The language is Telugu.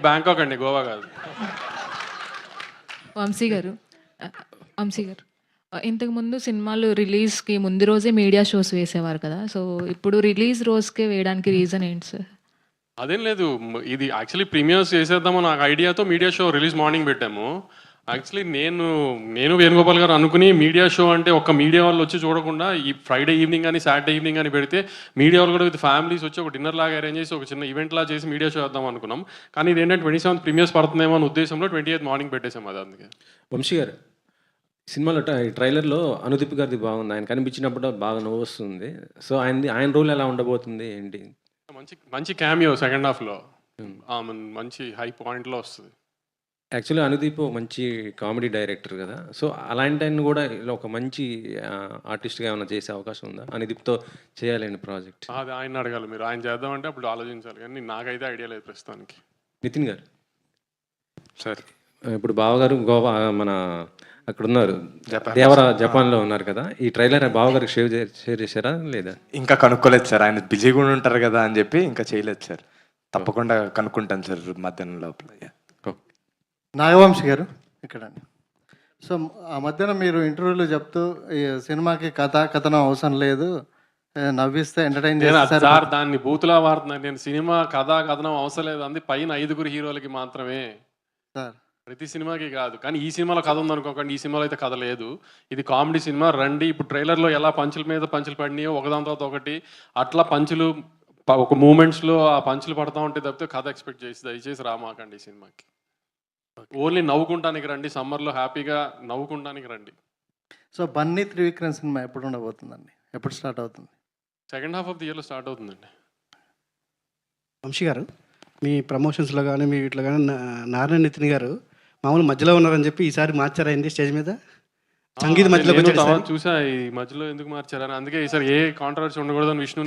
బ్యాంకాక్ అండి, గోవా కాదు. వంశీ గారు వంశీ గారు ఇంతకుముందు సినిమాలు రిలీజ్కి ముందు రోజే మీడియా షోస్ వేసేవారు కదా, సో ఇప్పుడు రిలీజ్ రోజుకే వేయడానికి రీజన్ ఏంటి సార్? అదేం లేదు, ఇది యాక్చువల్లీ ప్రీమియర్స్ చేసేద్దామో నాకు ఐడియాతో మీడియా షో రిలీజ్ మార్నింగ్ పెట్టాము. యాక్చువల్లీ నేను వేణుగోపాల్ గారు అనుకుని మీడియా షో అంటే ఒక మీడియా వాళ్ళు వచ్చి చూడకుండా ఈ ఫ్రైడే ఈవినింగ్ కానీ సాటర్డే ఈవినింగ్ కానీ పెడితే మీడియా వాళ్ళు కూడా విత్ ఫ్యామిలీస్ వచ్చి ఒక డిన్నర్ లాగా అరేంజ్ చేసి ఒక చిన్న ఈవెంట్ లాగా చేసి మీడియా షో వేద్దాం అనుకున్నాం. కానీ ఇది ఏంటంటే 27 ప్రీమియర్స్ పడుతుందేమో అనే ఉద్దేశంలో 28 మార్నింగ్ పెట్టేసాం. అది అందుకే. వంశీ గారు, సినిమాలో ట్రైలర్లో అనుదీప్ గారిది బాగుంది, ఆయన కనిపించినప్పుడు బాగా నవ్వు వస్తుంది. సో ఆయన రోల్ ఎలా ఉండబోతుంది ఏంటి? మంచి మంచి క్యామియో సెకండ్ హాఫ్లో మంచి హై పాయింట్లో వస్తుంది. యాక్చువల్లీ అనుదీప్ మంచి కామెడీ డైరెక్టర్ కదా, సో అలాంటి ఆయన కూడా ఇలా ఒక మంచి ఆర్టిస్ట్గా ఏమైనా చేసే అవకాశం ఉందా? అనుదీప్తో చేయాలండి ప్రాజెక్ట్. అది ఆయన అడగాలి మీరు, ఆయన చేద్దామంటే అప్పుడు ఆలోచించాలి, కానీ నాకైతే ఐడియా లేదు ప్రస్తుతానికి. నితిన్ గారు సార్, ఇప్పుడు బావగారు గోవా మన అక్కడ ఉన్నారు, జపాన్లో ఉన్నారు కదా, ఈ ట్రైలర్ బావగారికి షేర్ చేశారా లేదా? ఇంకా కనుక్కోలేదు సార్, ఆయన బిజీగా ఉంటారు కదా అని చెప్పి ఇంకా చేయలేదు సార్. తప్పకుండా కనుక్కుంటాను సార్ మధ్యాహ్నం లోపల. నాగవంశి గారు ఇక్కడ. సో ఆ మధ్యన మీరు ఇంటర్వ్యూలో చెప్తూ ఈ సినిమాకి కథనం అవసరం లేదు, నవ్విస్తే ఎంటర్టైన్ చేస్తారు సార్. దాన్ని బూతులా వాడుతున్నాను నేను. సినిమా కథనం అవసరం లేదు అంది పైన 5 హీరోలకి మాత్రమే సార్, ప్రతి సినిమాకి కాదు. కానీ ఈ సినిమాలో కథ ఉందనుకోకండి, ఈ సినిమాలో అయితే కథ లేదు. ఇది కామెడీ సినిమా, రండి. ఇప్పుడు ట్రైలర్లో ఎలా పంచుల మీద పంచులు పడినాయో ఒకదాని తర్వాత ఒకటి అట్లా పంచులు ఒక మూమెంట్స్లో ఆ పంచులు పడతా ఉంటే తప్పితే కథ ఎక్స్పెక్ట్ చేసి దయచేసి రామాకండి ఈ సినిమాకి. ఓన్లీ నవ్వుకుంటానికి రండి, సమ్మర్లో హ్యాపీగా నవ్వుకుంటానికి రండి. సో బన్నీ త్రివిక్రమ్ సినిమా ఎప్పుడు ఉండబోతుందండి, ఎప్పుడు స్టార్ట్ అవుతుంది? సెకండ్ హాఫ్ ఆఫ్ ది ఇయర్లో స్టార్ట్ అవుతుందండి. వంశీ గారు, మీ ప్రమోషన్స్లో కానీ మీ వీటిలో కానీ నారాయణ నితిన్ గారు మామూలు మధ్యలో ఉన్నారని చెప్పి ఈసారి మార్చారైంది స్టేజ్ మీద సంగీత మధ్యలో చూసా ఈ మధ్యలో ఎందుకు మార్చారని. అందుకే ఈసారి ఏ కాంట్రవర్సీ ఉండకూడదని విష్ణు